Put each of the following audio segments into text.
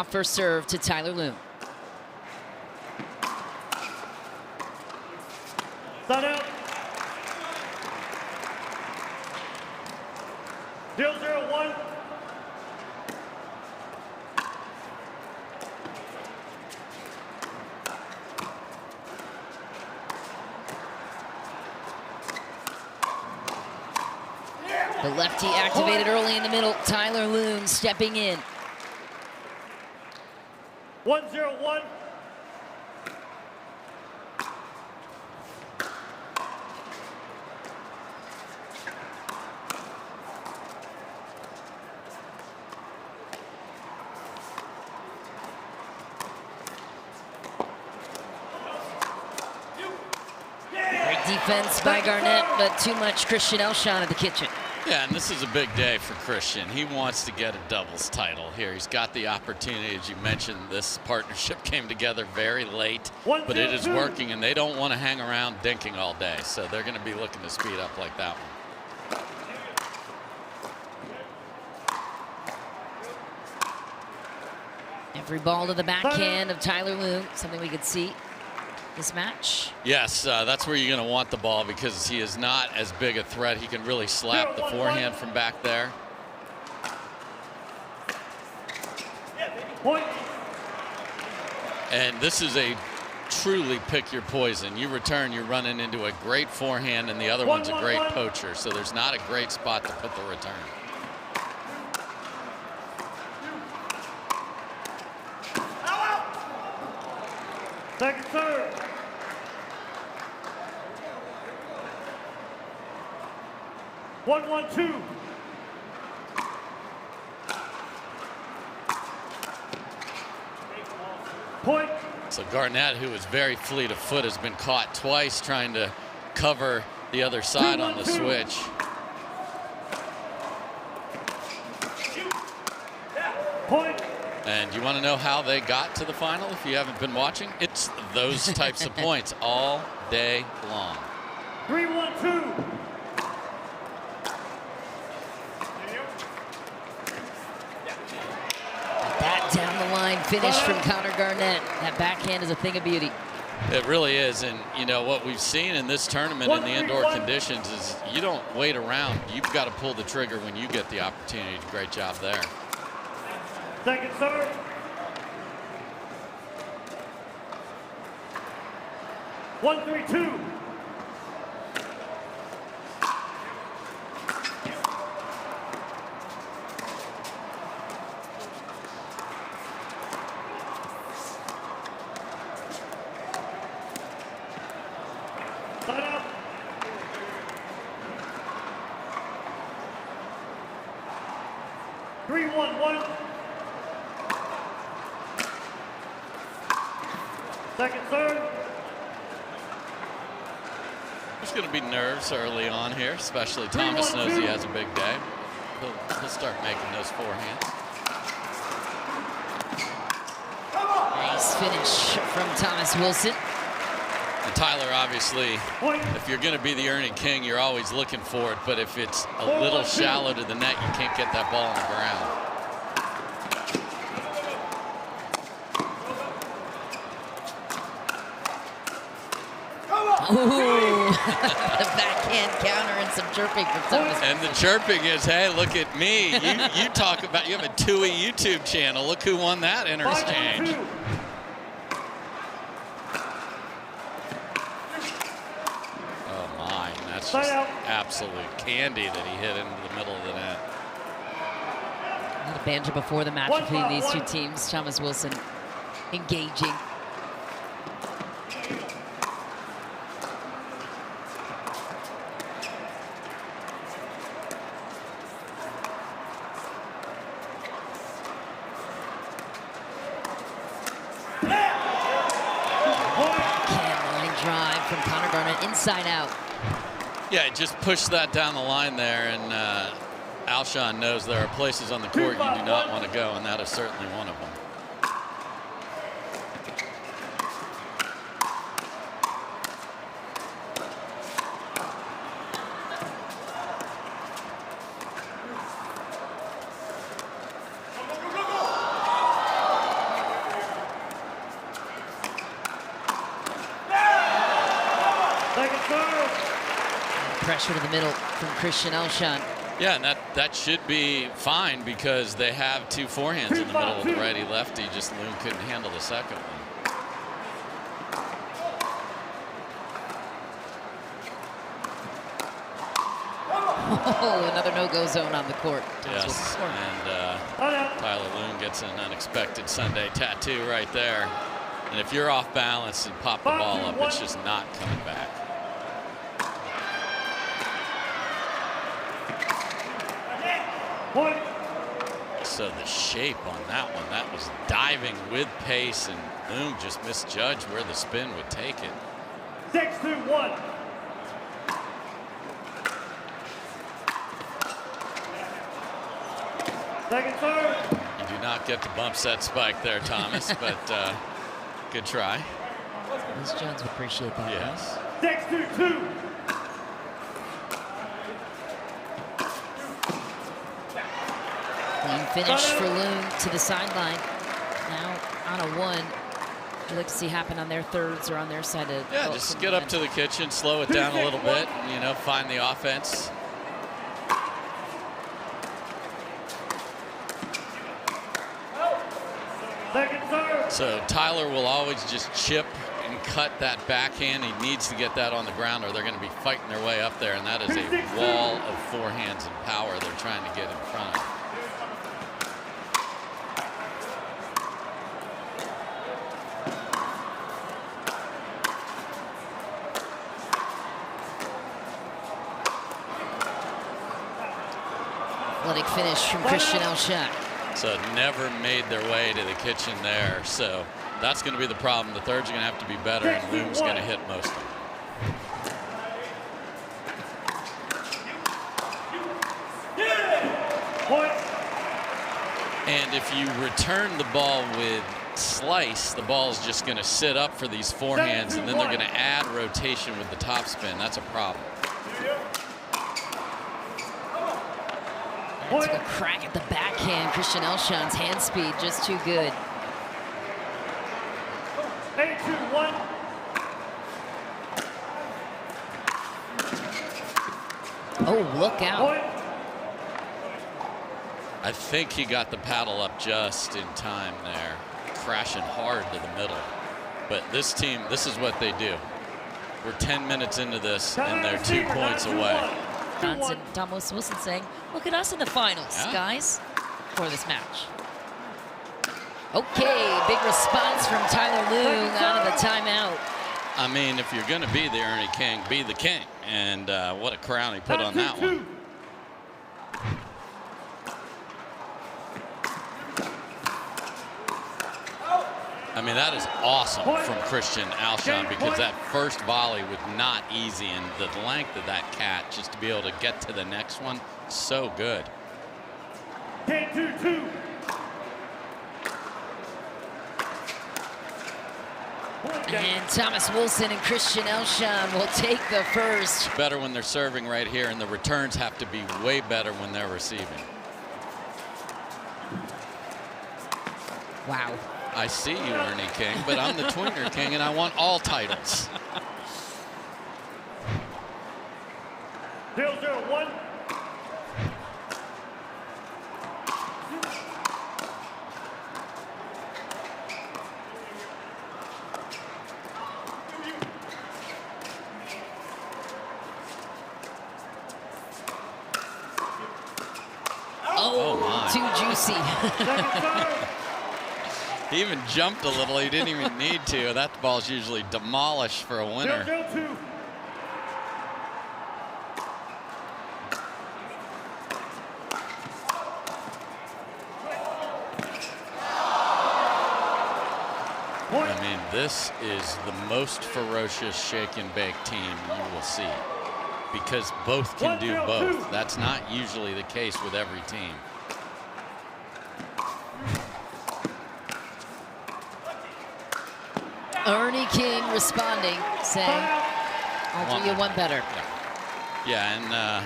off first serve to Tyler Loom. Start out. 0-0-1. The lefty activated early in the middle. Tyler Loom stepping in. 1-0-1. Great defense by Garnett, but too much Christian Alshon at the kitchen. Yeah, and this is a big day for Christian. He wants to get a doubles title here. He's got the opportunity. As you mentioned, this partnership came together very late, but it is working, and they don't want to hang around dinking all day, so they're going to be looking to speed up like that one. Every ball to the backhand of Tyler Loom, something we could see this match. Yes, that's where you're going to want the ball because he is not as big a threat. He can really slap the forehand from back there. And this is a truly pick your poison. You return, you're running into a great forehand, and the other one's a great poacher. So there's not a great spot to put the return. Second serve. One, 1-2. Point. So Garnett, who is very fleet of foot, has been caught twice trying to cover the other side on the switch. Point. And you want to know how they got to the final if you haven't been watching? It's those types of points all day long. 3-1-2. That down the line finish from Connor Garnett. That backhand is a thing of beauty. It really is, and you know what we've seen in this tournament in the indoor conditions is you don't wait around. You've got to pull the trigger when you get the opportunity. Great job there. Second serve. One, 3-2. Start up. 3-1-1. Second serve. There's going to be nerves early on here, especially Thomas knows he has a big day. He'll start making those forehands. Nice finish from Thomas Wilson. And Tyler, obviously, if you're going to be the earning king, you're always looking for it. But if it's a little shallow to the net, you can't get that ball on the ground. Ooh, the backhand counter and some chirping from Thomas. And the chirping is, hey, look at me. You talk about, you have a TUI YouTube channel. Look who won that interchange. Oh my, that's just absolute candy that he hit into the middle of the net. A banter before the match between these two teams. Thomas Wilson engaging. Drive from Connor Garnett inside out. Yeah, just push that down the line there, and Alshon knows there are places on the court you do not want to go, and that is certainly one of them. pressure to the middle from Christian Alshon. Yeah, and that should be fine because they have two forehands in the middle of the righty-lefty. Just Loom couldn't handle the second one. Oh, another no-go zone on the court. Yes, and Tyler Loong gets an unexpected Sunday tattoo right there. And if you're off balance and pop the ball up, it's just not coming back. So the shape on that one, that was diving with pace, and Loong just misjudged where the spin would take it. 6-2-1. Second serve. You do not get to bump set spike there, Thomas, but good try. Liz Jones would appreciate that. Yes. 6-2-2. Clean finish for Loom to the sideline. Now on a 1. You'd like to see happen on their thirds or on their side of. Yeah, just get up to the kitchen, slow it down a little bit, and, you know, find the offense. Second serve. So Tyler will always just chip and cut that backhand. He needs to get that on the ground or they're going to be fighting their way up there, and that is a wall of forehands and power they're trying to get in front of. Athletic finish from Christian Alshon. So never made their way to the kitchen there. So that's going to be the problem. The thirds are going to have to be better, and Loom's going to hit most of them. And if you return the ball with slice, the ball is just going to sit up for these forehands, and then they're going to add rotation with the top-spin. That's a problem. Took a crack at the backhand. Christian Alshon's hand speed just too good. 8-2-1. Oh, look out. I think he got the paddle up just in time there, crashing hard to the middle. But this team, this is what they do. We're 10 minutes into this, and they're 2 points away. And Tom Wilson saying, look at us in the finals, guys, for this match. Okay, big response from Tyler Loong out of the timeout. I mean, if you're going to be the Ernie King, be the king. And what a crown he put on that one. I mean, that is awesome from Christian Alshon, because that first volley was not easy, and the length of that cat just to be able to get to the next one, so good. 10-2-2. And Thomas Wilson and Christian Alshon will take the first. Better when they're serving right here, and the returns have to be way better when they're receiving. Wow. I see you, Ernie King, but I'm the Tweener King, and I want all titles. 0-0-1. Oh, my. Too juicy. He even jumped a little. He didn't even need to. That ball's usually demolished for a winner. 0-0-2. I mean, this is the most ferocious shake and bake team you will see, because both can do both. That's not usually the case with every team. Ernie King responding, saying, I'll do you one better. Yeah, and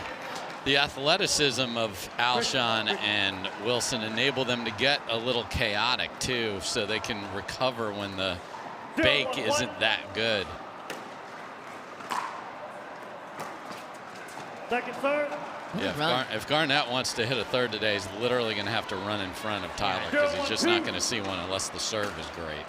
the athleticism of Alshon and Wilson enable them to get a little chaotic too, so they can recover when the bake isn't that good. Second serve. Yeah, if Garnett wants to hit a third today, he's literally going to have to run in front of Tyler because he's just not going to see one unless the serve is great.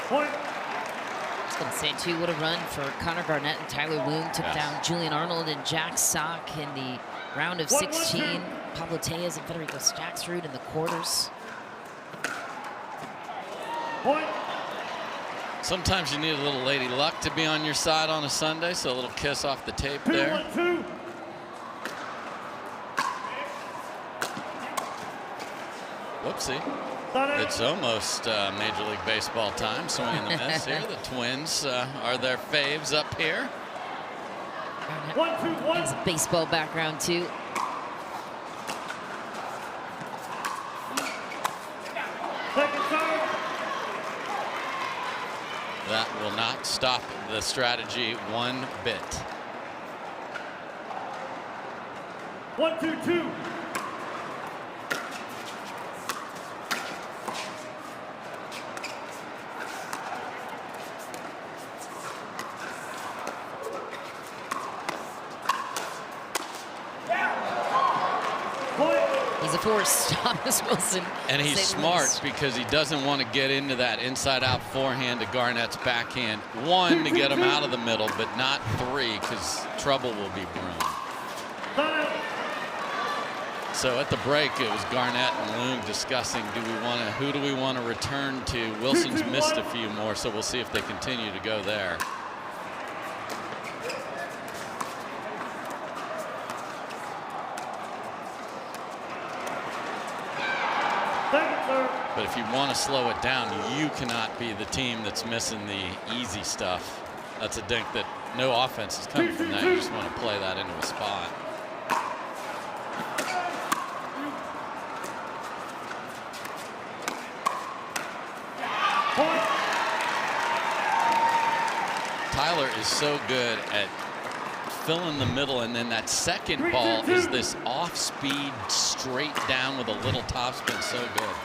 Point. I was going to say, too, what a run for Connor Garnett and Tyler Loong. Took down Julian Arnold and Jack Sock in the round of 16. Pablo Tejas and Federico Staksrud in the quarters. Point. Sometimes you need a little lady luck to be on your side on a Sunday, so a little kiss off the tape there. 2-1-2. Whoopsie. It's almost Major League Baseball time. Swing and the miss here. The Twins are their faves up here. Garnett has a baseball background, too. Second serve. That will not stop the strategy one bit. 1-2-2. He's a force, Thomas Wilson. And he's smart because he doesn't want to get into that inside-out forehand to Garnett's backhand. One, to get him out of the middle, but not three, because trouble will be brewing. So at the break, it was Garnett and Loom discussing, who do we want to return to? Wilson's missed a few more, so we'll see if they continue to go there. But if you want to slow it down, you cannot be the team that's missing the easy stuff. That's a dink that no offense is coming from that. You just want to play that into a spot. Tyler is so good at filling the middle, and then that second ball is this off-speed, straight down with a little topspin. So good.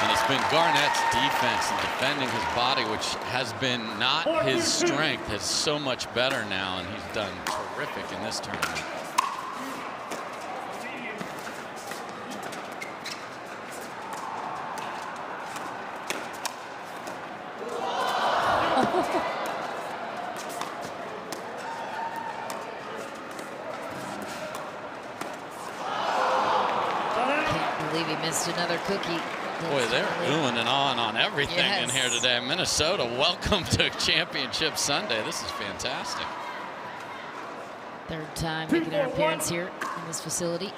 And it's been Garnett's defense and defending his body, which has been not his strength, is so much better now, and he's done terrific in this tournament. Another cookie. Boy, they're oohing and ahhing on everything in here today. Minnesota, welcome to Championship Sunday. This is fantastic. Third time making their appearance here in this facility.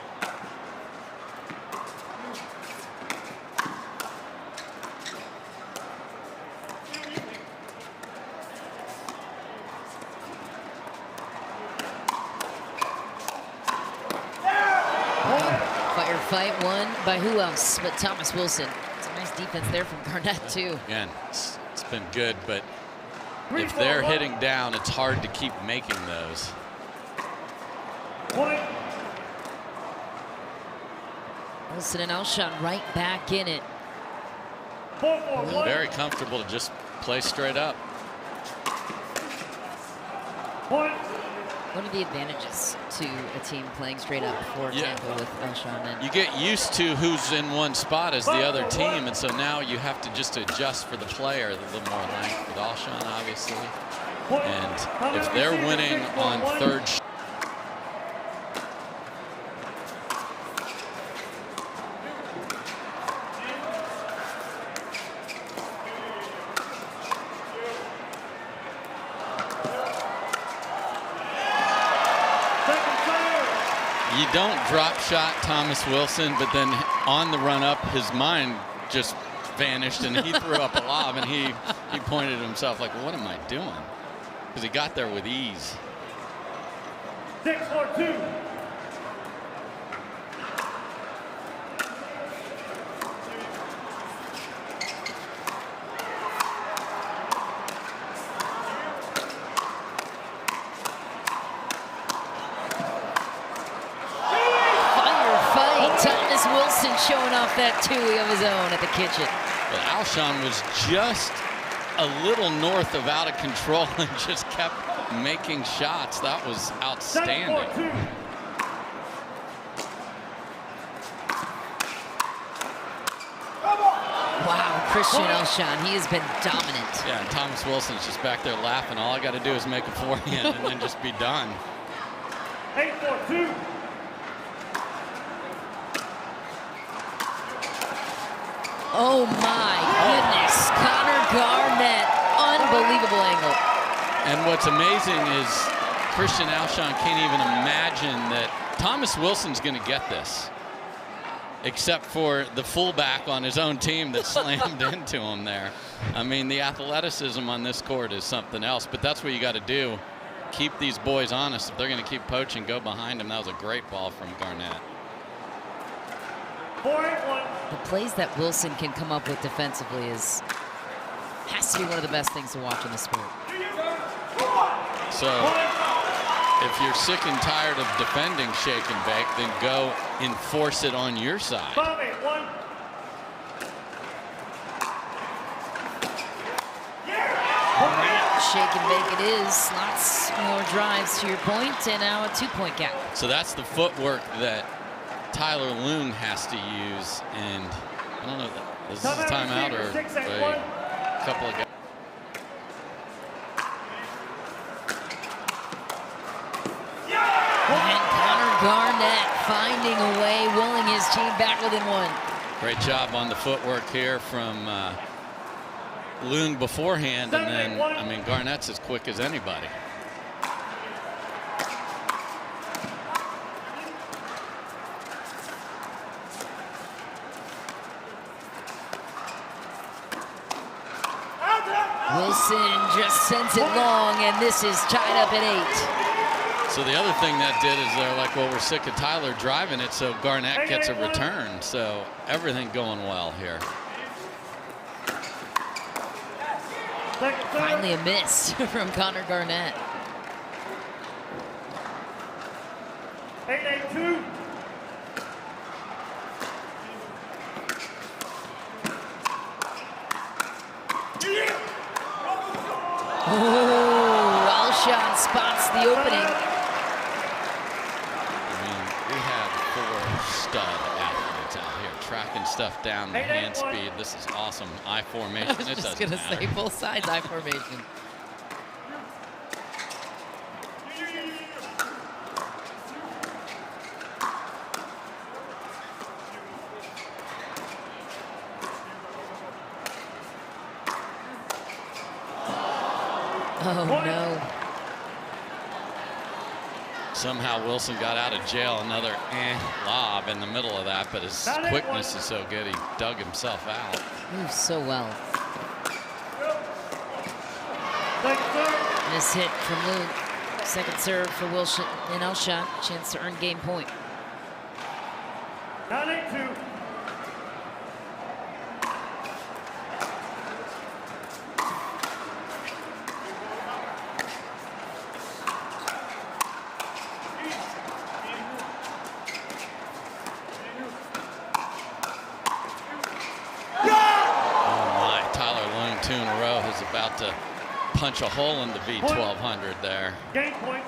Fight won by who else but Thomas Wilson. It's a nice defense there from Garnett, too. Again, it's been good, but if they're hitting down, it's hard to keep making those. Wilson and Alshon right back in it. Very comfortable to just play straight up. What are the advantages to a team playing straight up, for example, with Alshon? And you get used to who's in one spot as the other team, and so now you have to just adjust for the player a little more length with Alshon, obviously. And if they're winning on third you don't drop shot Thomas Wilson, but then on the run up, his mind just vanished and he threw up a lob, and he pointed at himself like, what am I doing? Because he got there with ease. 6-4-2. showing off that Tui of his own at the kitchen. But Alshon was just a little north of out of control and just kept making shots. That was outstanding. Wow, Christian Alshon, he has been dominant. Yeah, and Thomas Wilson's just back there laughing. All I got to do is make a forehand and then just be done. 8-4-2. Oh my goodness, Connor Garnett, unbelievable angle. And what's amazing is Christian Alshon can't even imagine that Thomas Wilson's going to get this, except for the fullback on his own team that slammed into him there. I mean, the athleticism on this court is something else, but that's what you got to do. Keep these boys honest. If they're going to keep poaching, go behind them. That was a great ball from Garnett. 4-8-1. The plays that Wilson can come up with defensively has to be one of the best things to watch in the sport. So if you're sick and tired of defending shake and bake, then go enforce it on your side. 5-8-1. Shake and bake it is. Lots more drives to your point, and now a 2-point gap. So that's the footwork that Tyler Loong has to use, and I don't know, is this a timeout or a couple of guys? And Connor Garnett finding a way, willing his team back within one. Great job on the footwork here from Loong beforehand, and then, I mean, Garnett's as quick as anybody. Wilson just sends it long, and this is tied up at 8. So the other thing that did is they're like, well, we're sick of Tyler driving it, so Garnett gets a return. So everything going well here. Finally a miss from Connor Garnett. 8-8-2. Oh, Alshon spots the opening. I mean, we have 4 stud athletes out here tracking stuff down the hand speed. This is awesome. I formation. I was just gonna say both sides I formation. Oh no. Somehow Wilson got out of jail. Another lob in the middle of that, but his quickness is so good, he dug himself out. Moves so well. Miss hit from Loom. Second serve for Wilson and Alshon. Chance to earn game point. 9-8-2. About to punch a hole in the V1200 there. Game point.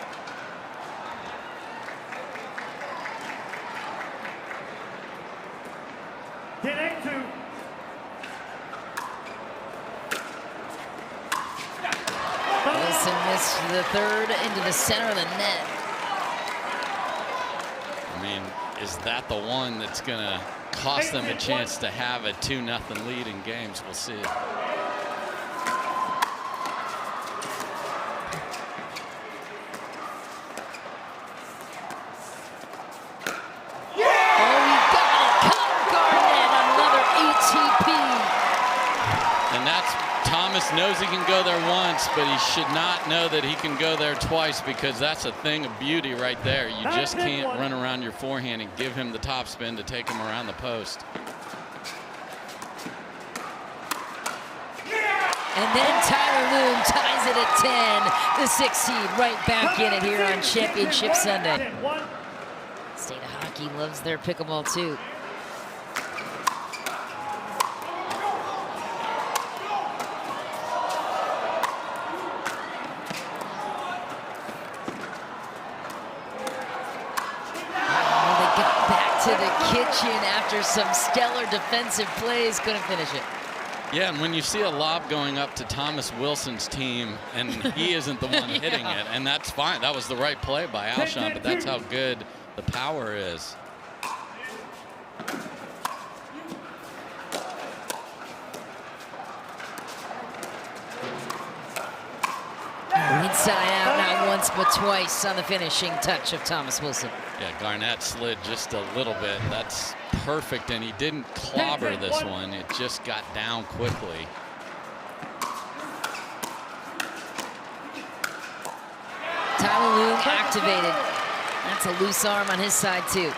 Wilson missed the third into the center of the net. I mean, is that the one that's going to cost them a chance to have a 2-0 lead in games? We'll see. Knows he can go there once, but he should not know that he can go there twice, because that's a thing of beauty right there. You just can't run around your forehand and give him the topspin to take him around the post. And then Tyler Loom ties it at 10. The 6th seed right back in it here on Championship Sunday. State of Hockey loves their pickleball too. after some stellar defensive plays, couldn't finish it. Yeah, and when you see a lob going up to Thomas Wilson's team, and he isn't the one hitting it, and that's fine. That was the right play by Alshon, but that's how good the power is. Inside out, not once but twice on the finishing touch of Thomas Wilson. Yeah, Garnett slid just a little bit. That's perfect, and he didn't clobber this one. It just got down quickly. Tyler Loong activated. That's a loose arm on his side, too.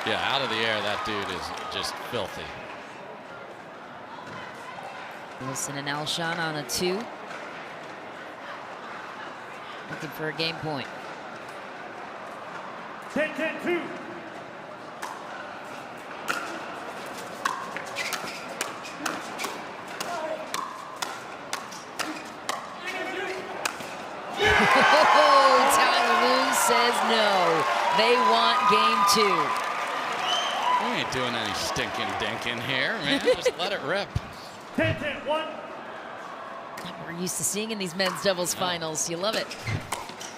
Yeah, out of the air, that dude is just filthy. Wilson and Alshon on a 2. Looking for a game point. 10-10-2. Tyler Loom says no. They want game 2. We ain't doing any stinking dinking here, man. Just let it rip. 10-10-1. We're used to seeing in these men's doubles finals. You love it.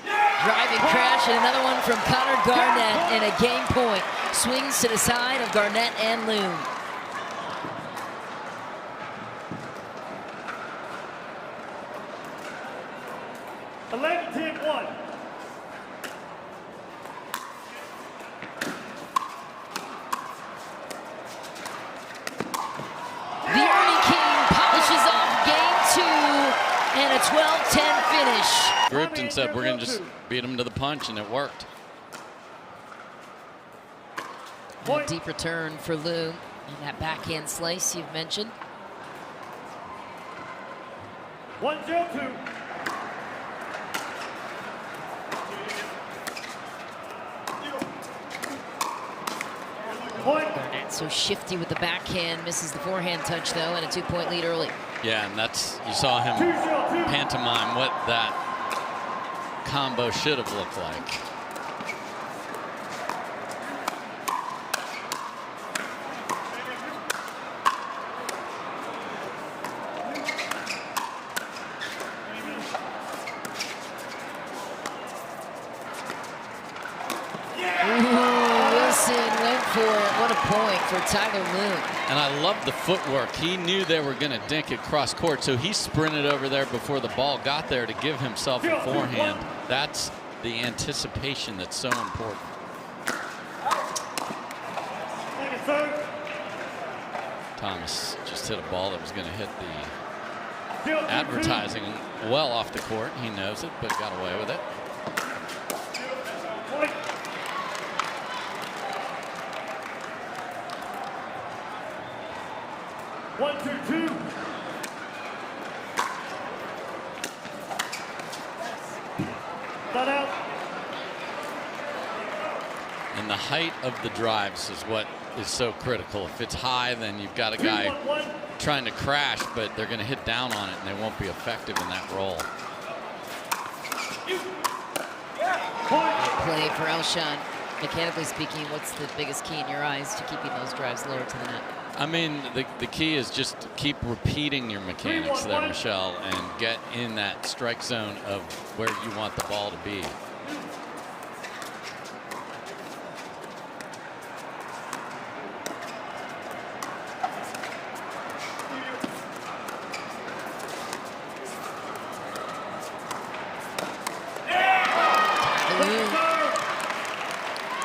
Driving crash, and another one from Connor Garnett, and a game point. Swings to the side of Garnett and Loom. The Ernie King polishes off game 2 and a 12-10 finish. Gripped and said, we're going to just beat him to the punch, and it worked. A deep return for Loom, and that backhand slice you've mentioned. 1-0-2. Garnett so shifty with the backhand, misses the forehand touch though, and a 2-point lead early. Yeah, and that's, you saw him pantomime what that combo should have looked like. What a point for Tyler Loom. And I love the footwork. He knew they were going to dink it cross court, so he sprinted over there before the ball got there to give himself a forehand. That's the anticipation that's so important. Thomas just hit a ball that was going to hit the advertising well off the court. He knows it, but got away with it. One, two, two. Got out. And the height of the drives is what is so critical. If it's high, then you've got a guy trying to crash, but they're going to hit down on it, and they won't be effective in that role. Play for Alshon. Mechanically speaking, what's the biggest key in your eyes to keeping those drives lower to the net? I mean, the key is just to keep repeating your mechanics there, Michelle, and get in that strike zone of where you want the ball to be.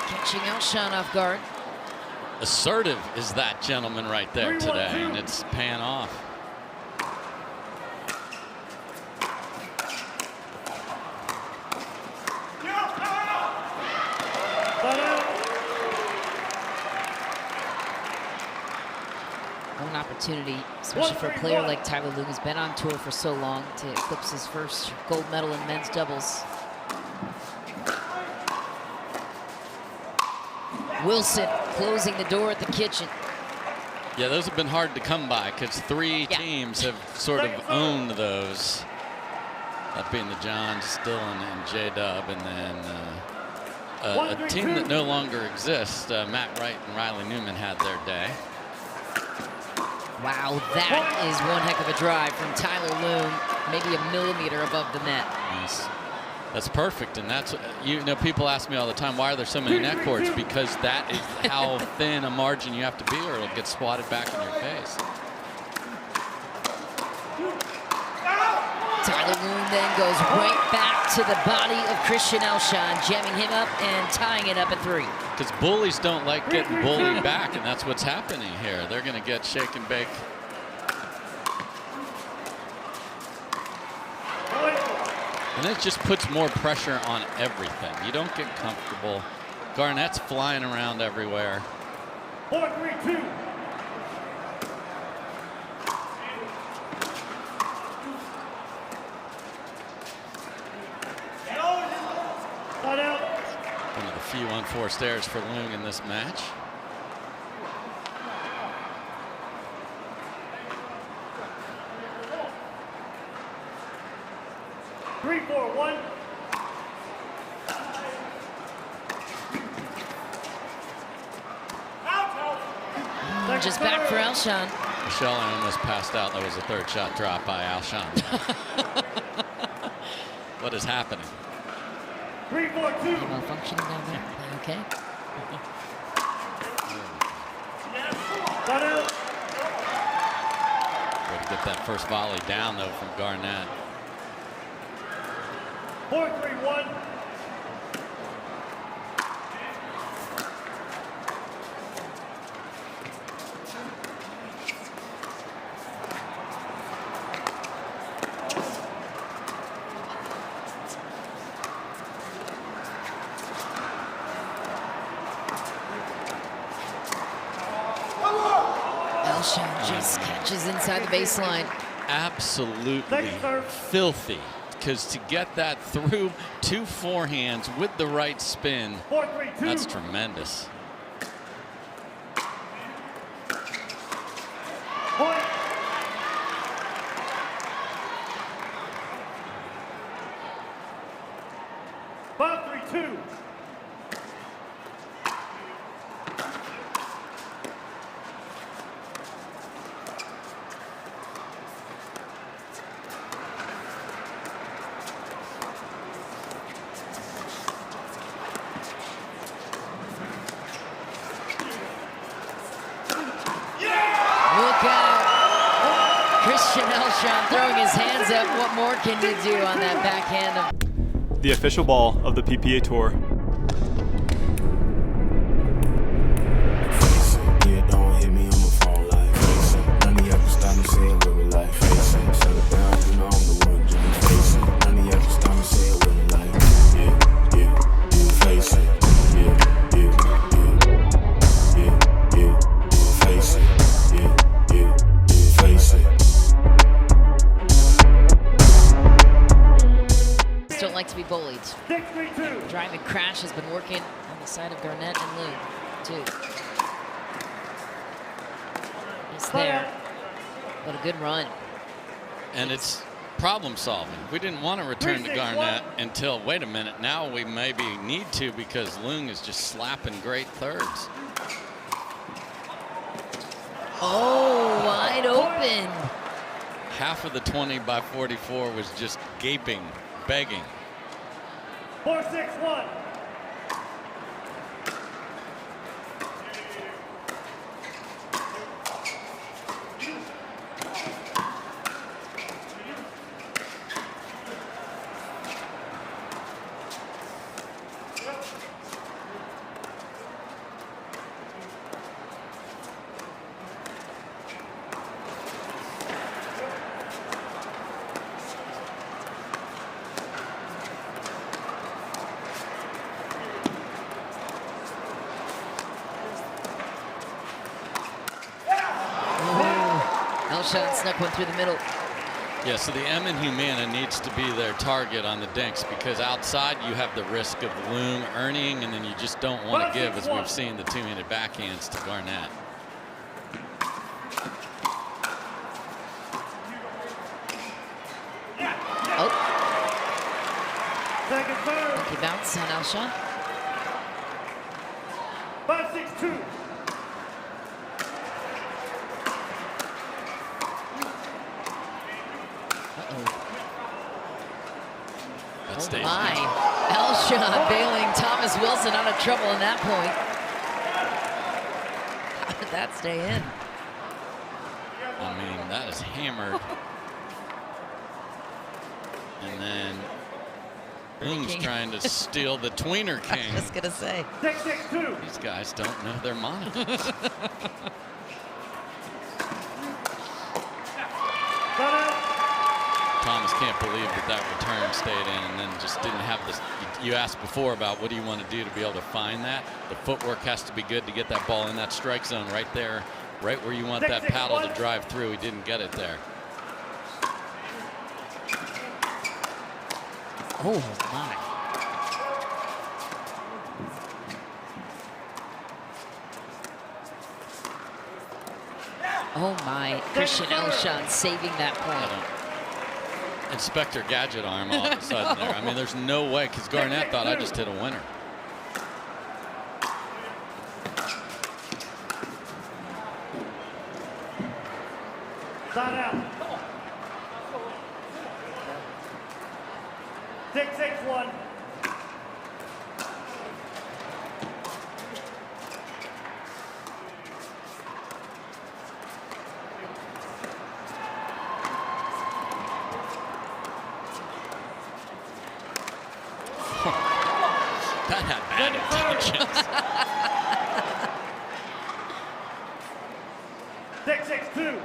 Catching Alshon off guard. Assertive is that gentleman right there today, and it's paying off. One opportunity, especially for a player like Tyler Loom, who's been on tour for so long, to eclipse his first gold medal in men's doubles. Wilson closing the door at the kitchen. Yeah, those have been hard to come by because three teams have sort of owned those. That being the Johns, Dillon, and J-Dub, and then a team that no longer exists. Matt Wright and Riley Newman had their day. Wow, that is one heck of a drive from Tyler Loom, maybe a millimeter above the net. Nice. That's perfect, and that's, you know, people ask me all the time, why are there so many net cords? Because that is how thin a margin you have to be, or it'll get swatted back in your face. Tyler Loom then goes right back to the body of Christian Alshon, jamming him up and tying it up at 3. Because bullies don't like getting bullied back, and that's what's happening here. They're going to get shake and bake. And it just puts more pressure on everything. You don't get comfortable. Garnett's flying around everywhere. 4-3-2. One of the few unforced errors for Loong in this match. Three, 4, 1. Just back for Alshon. Michelle almost passed out. That was a third shot drop by Alshon. What is happening? 3, 4, 2. Malfunctioning down there. Okay. Way to get that first volley down, though, from Garnett. 4-3-1. Alshon just catches inside the baseline. Absolutely filthy. Because to get that through 2 forehands with the right spin, 4-3-2. that's tremendous. Point. Five, 3-2. Look out. Christian Alshon throwing his hands up. What more can you do on that backhand of the official ball of the PPA Tour. Don't like to be bullied. 6-3-2. Driving crash has been working on the side of Garnett and Loom, too. He's there. What a good run. And it's problem solving. We didn't want to return to Garnett until, wait a minute, now we maybe need to because Loong is just slapping great thirds. Oh, wide open. Half of the 20 by 44 was just gaping, begging. 4-6-1. Alshon snuck one through the middle. Yeah, so the M in Humana needs to be their target on the dinks because outside you have the risk of Loom earning and then you just don't want to give, as we've seen the two-handed backhands to Garnett. Oh, Second third. lucky bounce on Alshon. 5-6-2. That Oh stays my. in. Alshon bailing Thomas Wilson out of trouble in that point. How did that stay in? I mean, that is hammered. And then Loong's King. trying to steal the tweener king. I was just gonna say. 6-6-2. These guys don't know their monitors. Thomas can't believe that return stayed in and then just didn't have this. You asked before about what do you want to do to be able to find that. The footwork has to be good to get that ball in that strike zone right there, right where you want that paddle to drive through. He didn't get it there. Oh my. Oh my. Christian Alshon saving that point. Inspector Gadget arm all of a sudden there. I mean, there's no way, because Garnett thought I just hit a winner. Side out. 6-6-1. That had bad intentions. 6-6-2.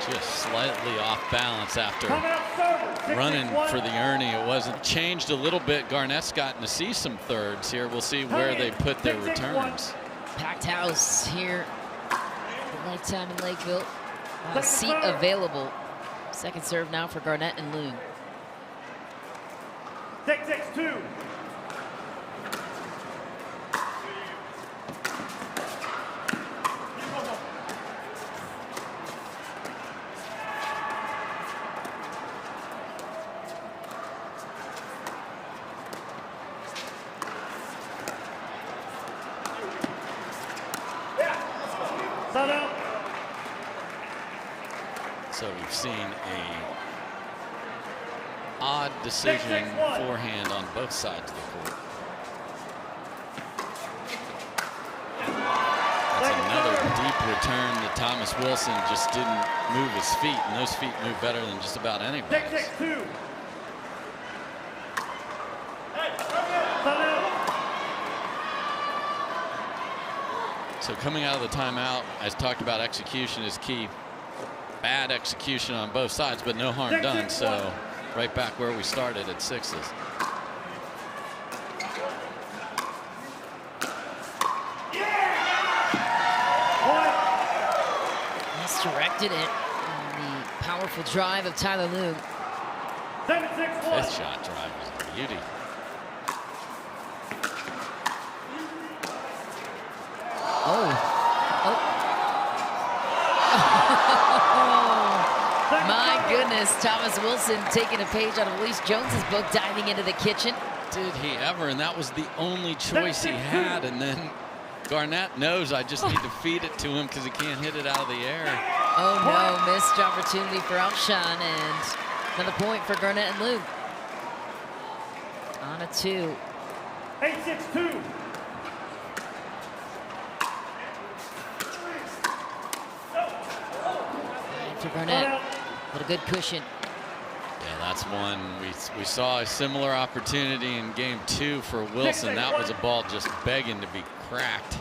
Just slightly off balance after Come out server. running 6-6-1. for the Ernie. It wasn't changed a little bit. Garnett's gotten to see some thirds here. We'll see where they put their returns. Packed house here at Lifetime in Lakeville. Not a seat available. Second serve now for Garnett and Loom. 6-6-2. Side out. So we've seen a odd decision forehand on both sides of the court. That's another deep return that Thomas Wilson just didn't move his feet, and those feet move better than just about anybody. 6-6-2. Side out. So coming out of the timeout, as talked about, execution is key. Bad execution on both sides, but no harm done. So right back where we started at sixes. Misdirected it. And the powerful drive of Tyler Loong. 7-6-1. Fifth shot drive was a beauty. My goodness, Thomas Wilson taking a page out of Elise Jones's book, diving into the kitchen. Did he ever? And that was the only choice he had. And then Garnett knows I just need to feed it to him because he can't hit it out of the air. Oh no, missed opportunity for Alshon, and another point for Garnett and Loom. On a 2. 8-6-2. And for Garnett, what a good cushion. Yeah, that's one. We saw a similar opportunity in game 2 for Wilson. That was a ball just begging to be cracked.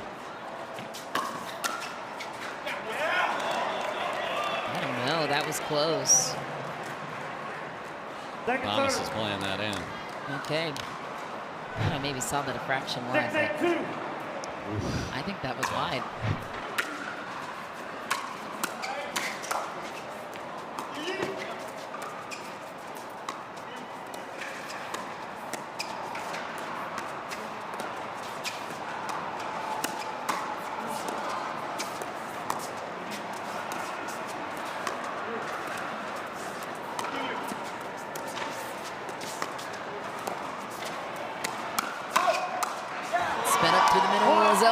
I don't know, that was close. Thomas is playing that in. Okay. I thought I maybe saw that a fraction wide, but 6-8-2. I think that was wide.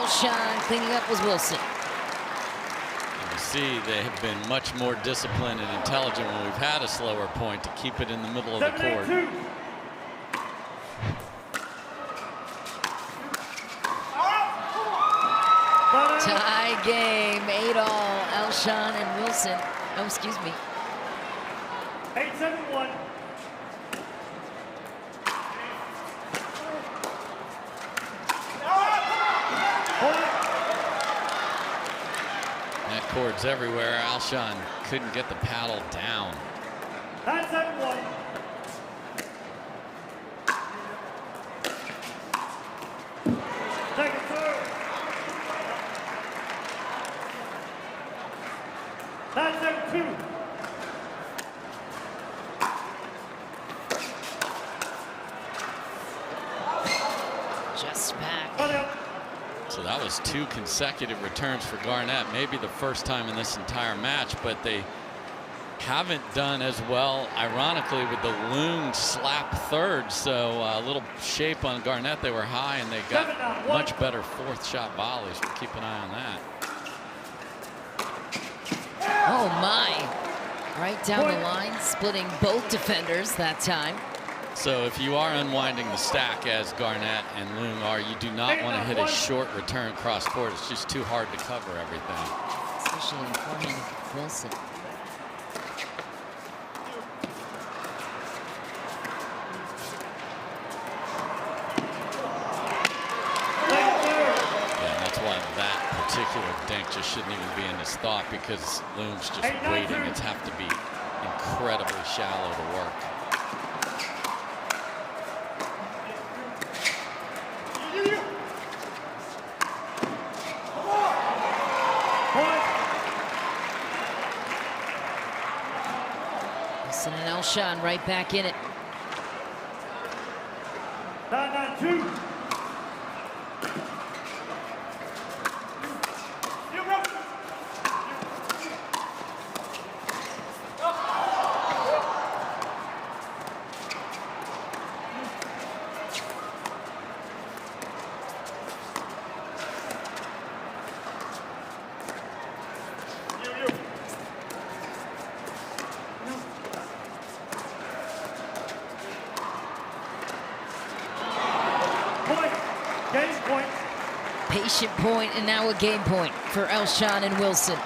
Alshon. Cleaning up was Wilson. And you see they have been much more disciplined and intelligent when we've had a slower point to keep it in the middle of the court. 7-8-2. Tie game, 8-all, Alshon and Wilson. Oh, excuse me. 8-7-1. Net cords everywhere. Alshon couldn't get the paddle down. 9-7-1. Second serve. 9-7-2. Just back. Run out. So that was 2 consecutive returns for Garnett. Maybe the first time in this entire match, but they haven't done as well, ironically, with the Loong slap third. So a little shape on Garnett. They were high, and they got much better fourth shot volleys. We'll keep an eye on that. Oh my. Right down the line, splitting both defenders that time. So if you are unwinding the stack as Garnett and Loom are, you do not want to hit a short return cross court. It's just too hard to cover everything. Especially in forehand of Wilson. Yeah, and that's why that particular dink just shouldn't even be in his thought, because Loom's just waiting. It's have to be incredibly shallow to work. Wilson and Alshon right back in it. 9-9-2. Game point. Patient point, and now a game point for Alshon and Wilson.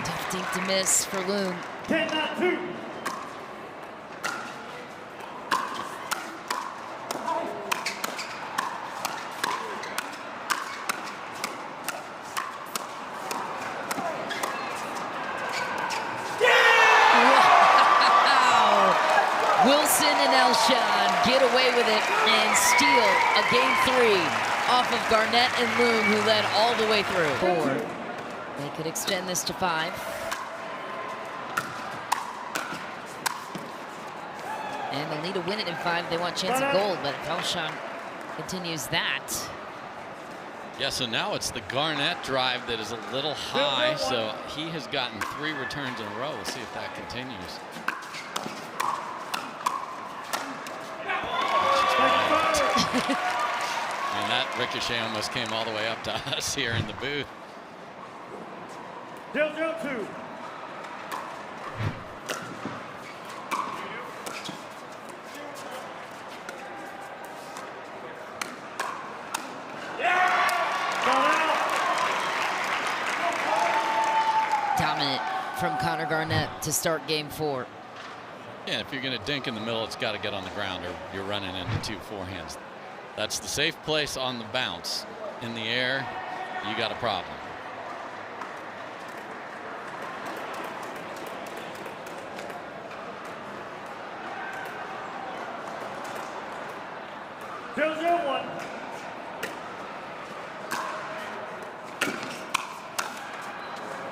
Tough dink to miss for Loom. 10-9-2. Wow! Wilson and Alshon get away with it and steal a game 3 off of Garnett and Loom, who led all the way through. 4. They could extend this to 5. And they'll need to win it in 5. They want a chance of gold, but if Alshon continues that. Yeah, so now it's the Garnett drive that is a little high, so he has gotten 3 returns in a row. We'll see if that continues. And that ricochet almost came all the way up to us here in the booth. 0-0-2. Dominant from Connor Garnett to start game 4. Yeah, if you're going to dink in the middle, it's got to get on the ground, or you're running into 2 forehands. That's the safe place on the bounce. In the air, you got a problem.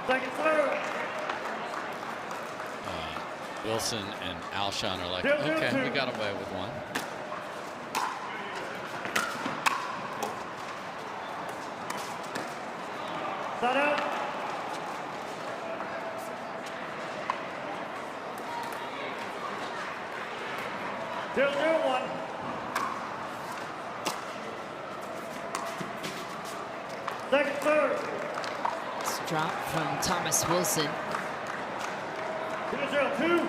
Second serve. Wilson and Alshon are like, okay, we got away with one. Side out. Zero, 0-1. Second serve. It's drop from Thomas Wilson. 2-0-2.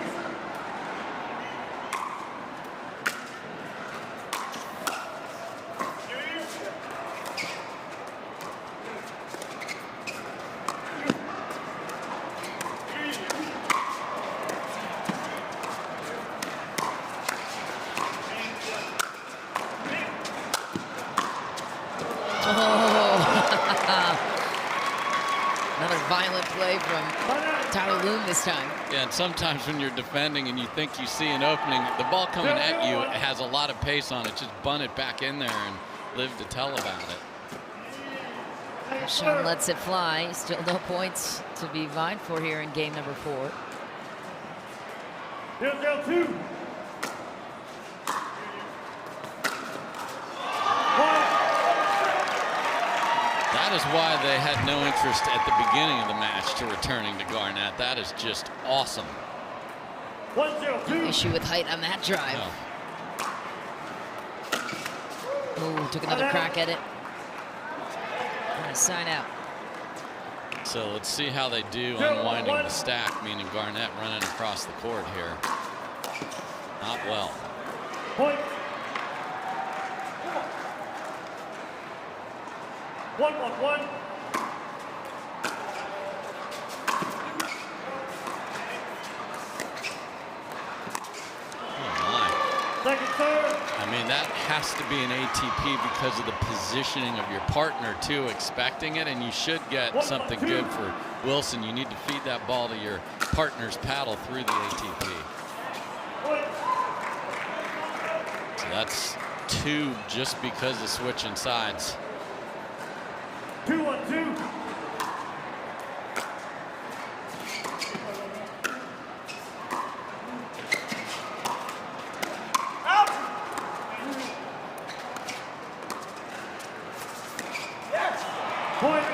Another violent play from Tyler Loom this time. Yeah, and sometimes when you're defending and you think you see an opening, the ball coming at you, it has a lot of pace on it. Just bunt it back in there and live to tell about it. Alshon lets it fly. Still no points to be vying for here in game number 4. 0-0-2. That is why they had no interest at the beginning of the match to returning to Garnett. That is just awesome. 1-0-2. Issue with height on that drive. Oh, took another crack at it. And a sign out. So let's see how they do unwinding the stack, meaning Garnett running across the court here. Not well. Point. 1-1-1. Oh my. Second serve. I mean, that has to be an ATP because of the positioning of your partner too, expecting it, and you should get something good for Wilson. You need to feed that ball to your partner's paddle through the ATP. So that's 2 just because of switching sides. 2-1-2. Point.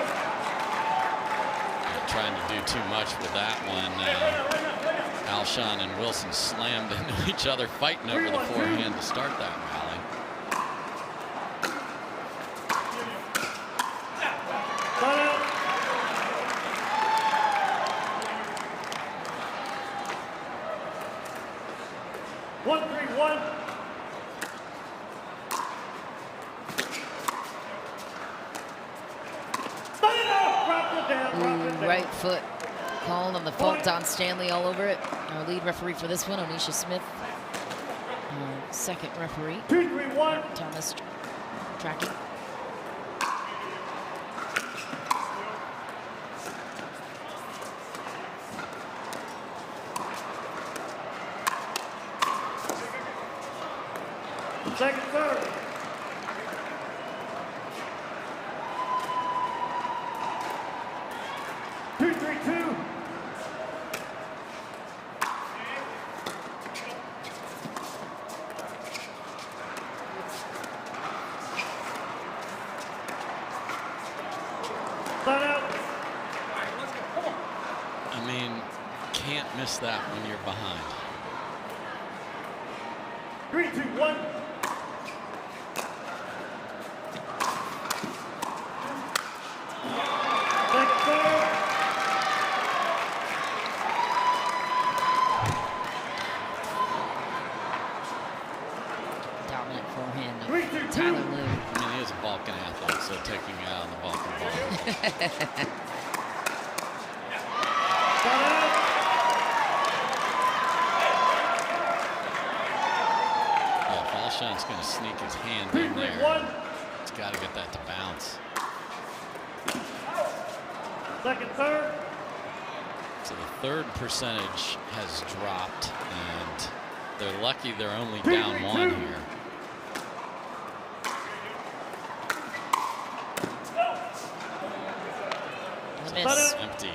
Trying to do too much with that one. Alshon and Wilson slammed into each other, fighting over the forehand to start that rally. Line out. One, 3-1. Right foot called on the fault on Stanley all over it. Our lead referee for this one, Onisha Smith. Second referee, 2-3-1. Thomas tracking. Second serve. I mean, can't miss that when you're behind. 3-2-1. Second serve. Dominant forehand of 3-2-2. Tyler Loom. I mean, he is a Vulcan athlete, so taking it out on the Vulcan ball. Yeah, if Alshon's going to sneak his hand in there, he's got to get that to bounce. Second serve. So the third percentage has dropped, and they're lucky they're only 2-3-2. down 1 here. Miss. Empty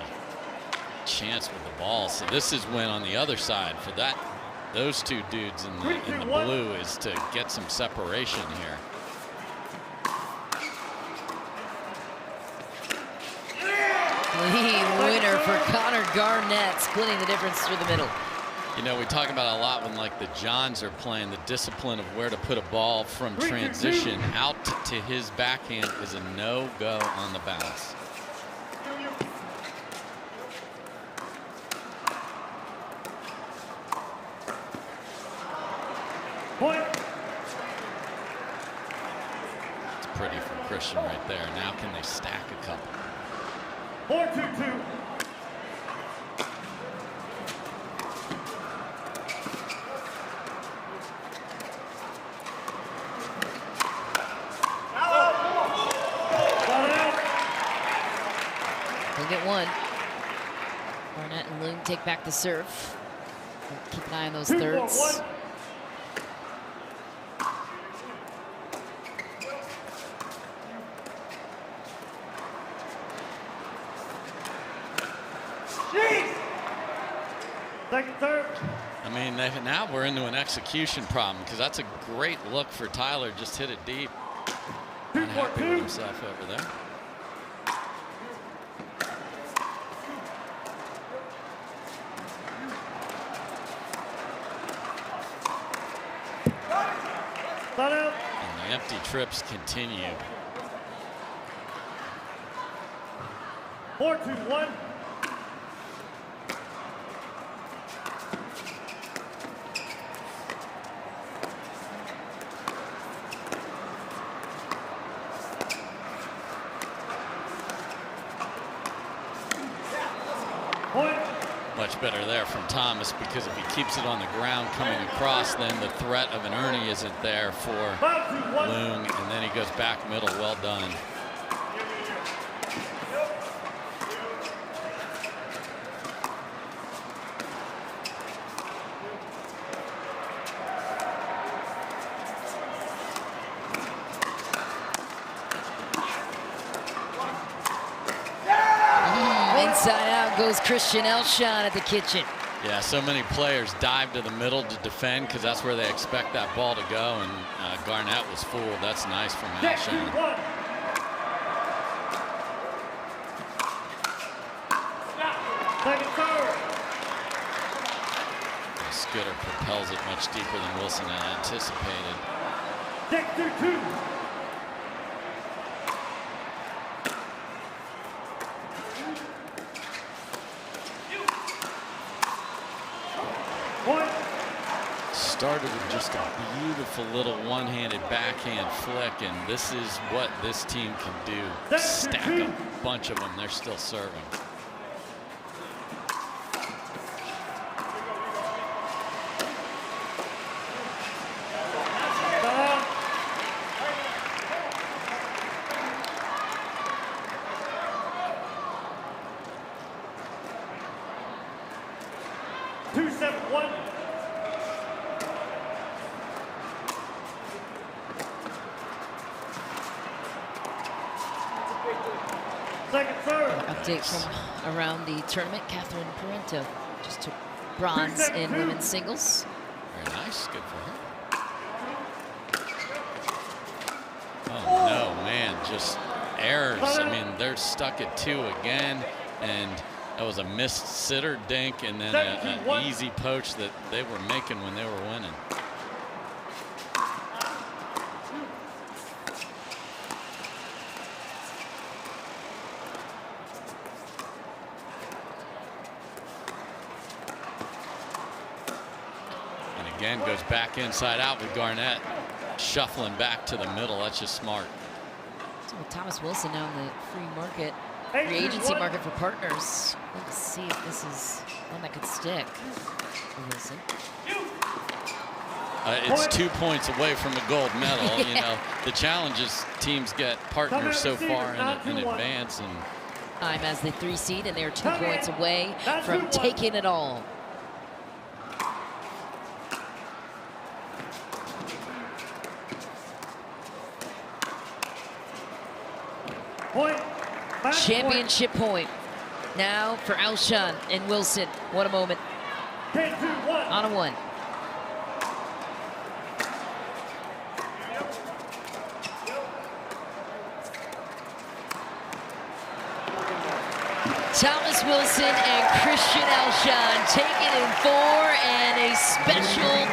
chance with the ball. So this is when on the other side for that, those two dudes in the blue is to get some separation here. Clean winner for Connor Garnett, splitting the difference through the middle. You know, we talk about a lot when like the Johns are playing, the discipline of where to put a ball from transition out to his backhand is a no-go on the bounce. Point. It's pretty from Christian right there. Now can they stack a couple? 4-2-2. They'll get one. Garnett and Loom take back the serve. Keep an eye on those thirds. Second serve. I mean, now we're into an execution problem because that's a great look for Tyler. Just hit it deep. Not happy with himself over there. And the empty trips continue. 4-2-1. Much better there from Thomas, because if he keeps it on the ground coming across, then the threat of an Ernie isn't there for Loong, and then he goes back middle. Well done. Inside out goes Christian Alshon at the kitchen. Yeah, so many players dive to the middle to defend because that's where they expect that ball to go, and Garnett was fooled. That's nice from Alshon. Scooter propels it much deeper than Wilson had anticipated. 6-2-2. Started with just a beautiful little one-handed backhand flick, and this is what this team can do. Stack a bunch of them. They're still serving. Update from around the tournament. Catherine Parento just took bronze in women's singles. Very nice. Good for her. Oh, no, man. Just errors. I mean, they're stuck at 2 again. And that was a missed sitter dink and then an easy poach that they were making when they were winning. Again, goes back inside out with Garnett shuffling back to the middle. That's just smart. So with Thomas Wilson now in the free market, free agency market for partners. Let's see if this is one that could stick for Wilson. It's 2 points away from a gold medal. Yeah. You know, the challenge is teams get partners so far in advance. And I'm as the 3 seed, and they're 2 points away from taking it all. Championship point now for Alshon and Wilson. What a moment. 10-2-1. On a 1. Thomas Thomas Wilson and Christian Alshon take it in 4, and a special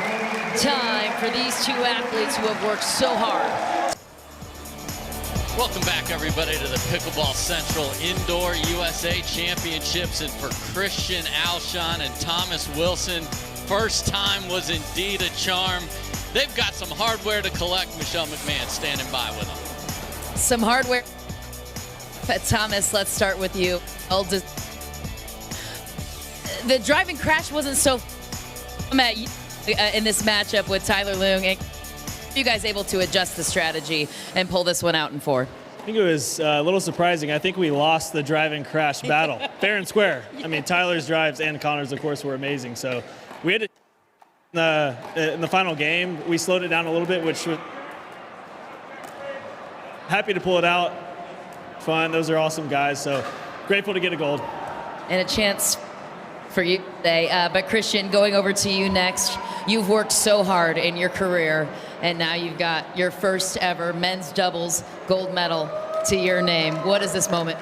time for these two athletes who have worked so hard. Welcome back, everybody, to the Pickleball Central Indoor USA Championships. And for Christian Alshon and Thomas Wilson, first time was indeed a charm. They've got some hardware to collect. Michelle McMahon standing by with them. Some hardware. Thomas, let's start with you. The driving crash wasn't so in this matchup with Tyler Loong. You guys able to adjust the strategy and pull this one out in 4? I think it was a little surprising. I think we lost the driving crash battle, fair and square. I mean, Tyler's drives and Connor's, of course, were amazing. So we had to, in the final game, we slowed it down a little bit, which was happy to pull it out. Fun. Those are awesome guys. So grateful to get a gold. And a chance for you today. But Christian, going over to you next. You've worked so hard in your career, and now you've got your first ever men's doubles gold medal to your name. What is this moment?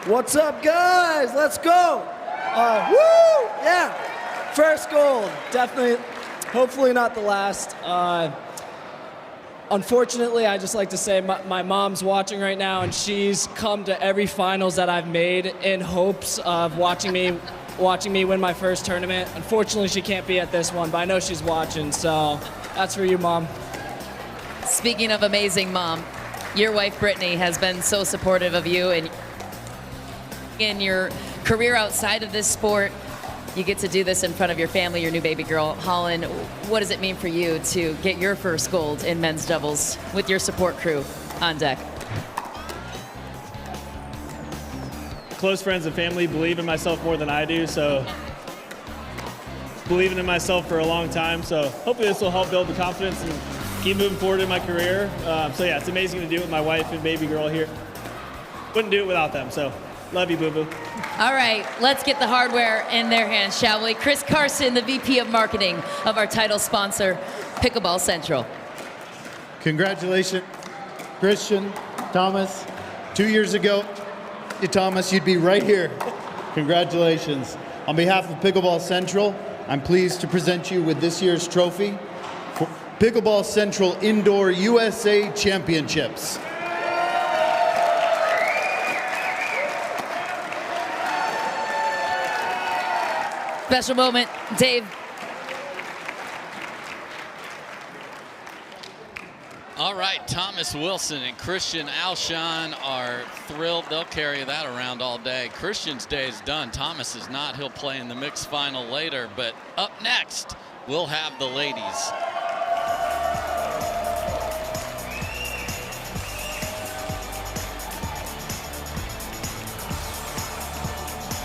What's up, guys? Let's go. Woo! Yeah. First gold. Definitely, hopefully not the last. Unfortunately, I just like to say my mom's watching right now, and she's come to every finals that I've made in hopes of watching me win my first tournament. Unfortunately, she can't be at this one, but I know she's watching, so that's for you, Mom. Speaking of amazing mom, your wife Brittany has been so supportive of you and in your career outside of this sport. You get to do this in front of your family, your new baby girl, Holland. What does it mean for you to get your first gold in men's doubles with your support crew on deck? Close friends and family believe in myself more than I do, so believing in myself for a long time. So hopefully this will help build the confidence and keep moving forward in my career. So yeah, it's amazing to do it with my wife and baby girl here. Wouldn't do it without them, so love you, boo-boo. All right, let's get the hardware in their hands, shall we? Chris Carson, the VP of Marketing of our title sponsor, Pickleball Central. Congratulations, Christian, Thomas. 2 years ago, Thomas, you'd be right here. Congratulations. On behalf of Pickleball Central, I'm pleased to present you with this year's trophy for Pickleball Central Indoor USA Championships. Special moment, Dave. All right, Thomas Wilson and Christian Alshon are thrilled. They'll carry that around all day. Christian's day is done. Thomas is not. He'll play in the mixed final later. But up next, we'll have the ladies.